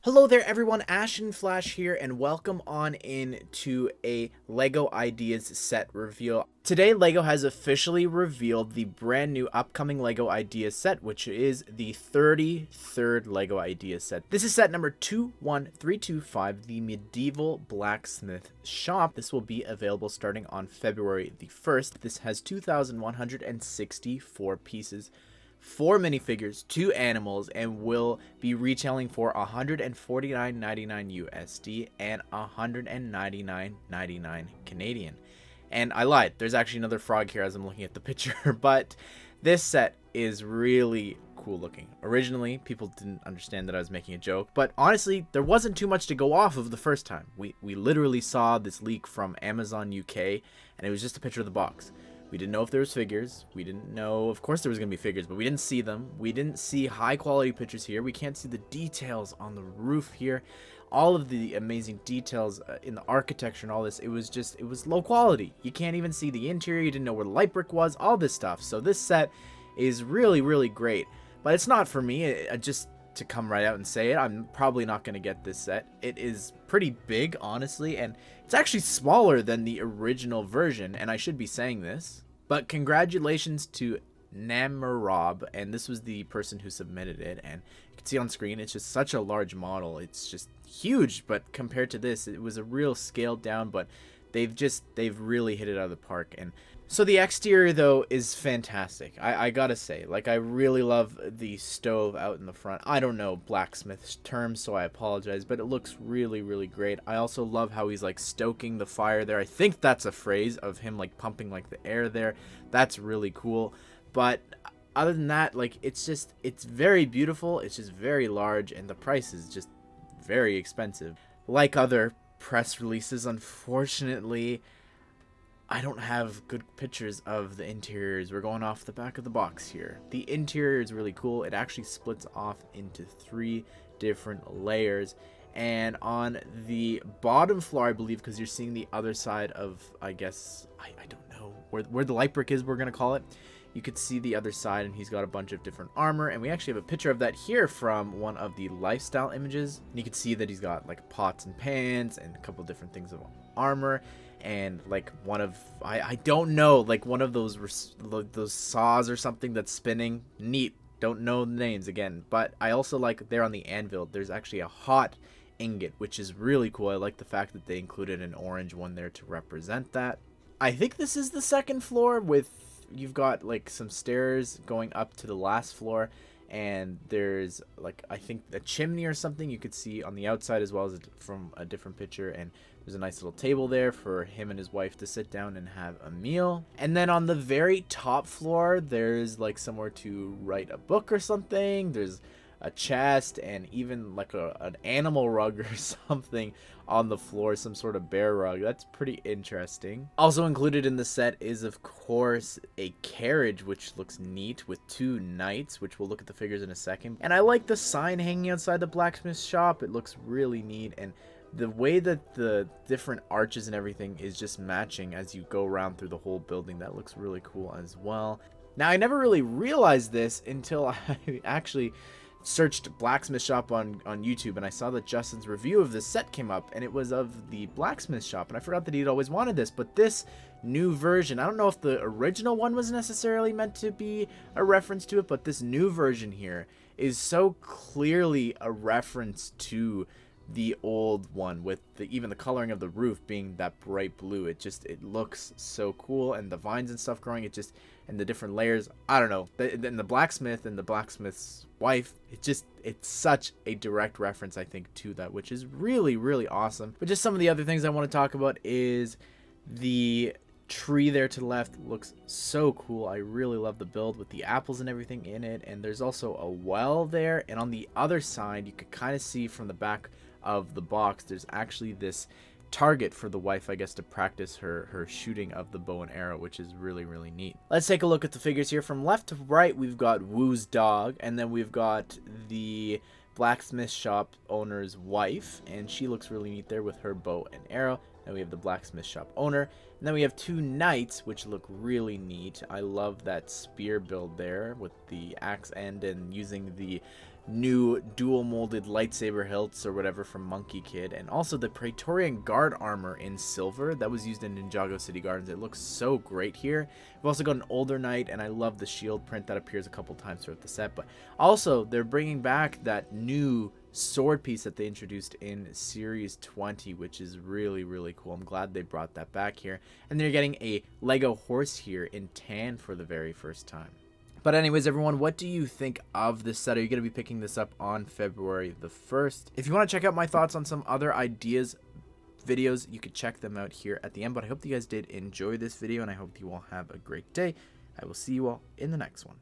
Hello there everyone, Ashnflash here, and welcome on in to a LEGO Ideas set reveal. Today, LEGO has officially revealed the brand new upcoming LEGO Ideas set, which is the 33rd LEGO Ideas set. This is set number 21325, the Medieval Blacksmith Shop. This will be available starting on February the 1st. This has 2,164 pieces, 4 minifigures, 2 animals, and will be retailing for $149.99 USD and $199.99 Canadian. And I lied, there's actually another frog here as I'm looking at the picture, but this set is really cool looking. Originally, people didn't understand that I was making a joke, but honestly, there wasn't too much to go off of the first time. We literally saw this leak from Amazon UK, and it was just a picture of the box. We didn't know if there was figures. We didn't know, of course there was going to be figures, but we didn't see them. We didn't see high quality pictures here. We can't see the details on the roof here. All of the amazing details in the architecture and all this, it was low quality. You can't even see the interior. You didn't know where the light brick was, all this stuff. So this set is really, really great, but it's not for me. Just to come right out and say it, I'm probably not going to get this set. It is pretty big, honestly, and it's actually smaller than the original version, and I should be saying this. But congratulations to Namarab, and this was the person who submitted it, and you can see on screen it's just such a large model. It's just huge, but compared to this, it was a real scaled down, but they've really hit it out of the park. And so the exterior though is fantastic. I gotta say, like, I really love the stove out in the front. I don't know blacksmith's terms, so I apologize, but it looks really, really great. I also love how he's like stoking the fire there. I think that's a phrase of him like pumping like the air there. That's really cool. But other than that, like, it's very beautiful. It's just very large, and the price is just very expensive. Like other press releases, unfortunately, I don't have good pictures of the interiors. We're going off the back of the box here. The interior is really cool. It actually splits off into 3 different layers. And on the bottom floor, I believe, because you're seeing the other side of, I guess, I don't know, where the light brick is, we're going to call it. You could see the other side, and he's got a bunch of different armor. And we actually have a picture of that here from one of the lifestyle images. And you can see that he's got like pots and pans and a couple different things of armor. And like one of, I don't know, like one of those saws or something that's spinning. Neat. Don't know the names again. But I also like there on the anvil, there's actually a hot ingot, which is really cool. I like the fact that they included an orange one there to represent that. I think this is the second floor with, you've got like some stairs going up to the last floor, and there's like, I think a chimney or something you could see on the outside as well as from a different picture, and there's a nice little table there for him and his wife to sit down and have a meal. And then on the very top floor, there's like somewhere to write a book or something. There's a chest and even like an animal rug or something on the floor, some sort of bear rug. That's pretty interesting. Also included in the set is, of course, a carriage, which looks neat, with 2 knights, which we'll look at the figures in a second. And I like the sign hanging outside the blacksmith shop. It looks really neat, and the way that the different arches and everything is just matching as you go around through the whole building, that looks really cool as well. Now, I never really realized this until I actually searched Blacksmith Shop on YouTube, and I saw that Justin's review of this set came up, and it was of the Blacksmith Shop, and I forgot that he'd always wanted this. But this new version, I don't know if the original one was necessarily meant to be a reference to it, but this new version here is so clearly a reference to the old one, with even the coloring of the roof being that bright blue. It looks so cool, and the vines and stuff growing, and the different layers, I don't know, and the blacksmith and the blacksmith's wife, it's such a direct reference, I think, to that, which is really, really awesome. But just some of the other things I want to talk about is the tree there to the left. Looks so cool. I really love the build with the apples and everything in it. And there's also a well there, and on the other side you could kind of see from the back of the box, there's actually this target for the wife, I guess, to practice her shooting of the bow and arrow, which is really, really neat. Let's take a look at the figures here. From left to right, we've got Woo's dog, and then we've got the Blacksmith Shop owner's wife, and she looks really neat there with her bow and arrow. Then we have the Blacksmith Shop owner, and then we have 2 knights, which look really neat. I love that spear build there with the axe end and using the new dual molded lightsaber hilts or whatever from Monkey Kid, and also the Praetorian Guard armor in silver that was used in Ninjago City Gardens. It looks so great here. We've also got an older knight, and I love the shield print that appears a couple times throughout the set. But also they're bringing back that new sword piece that they introduced in Series 20, which is really, really cool. I'm glad they brought that back here. And they're getting a Lego horse here in tan for the very first time. But anyways, everyone, what do you think of this set? Are you going to be picking this up on February the 1st? If you want to check out my thoughts on some other ideas, videos, you could check them out here at the end. But I hope you guys did enjoy this video, and I hope you all have a great day. I will see you all in the next one.